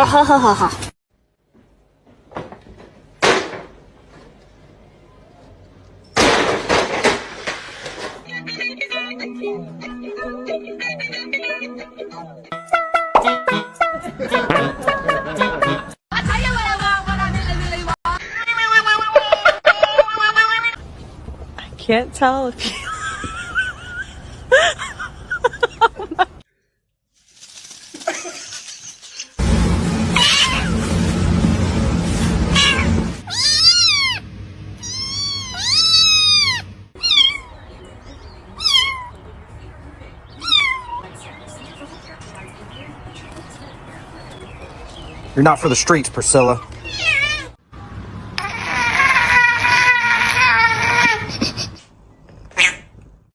好好好好。Can't tell if you You're not for the streets, Priscilla.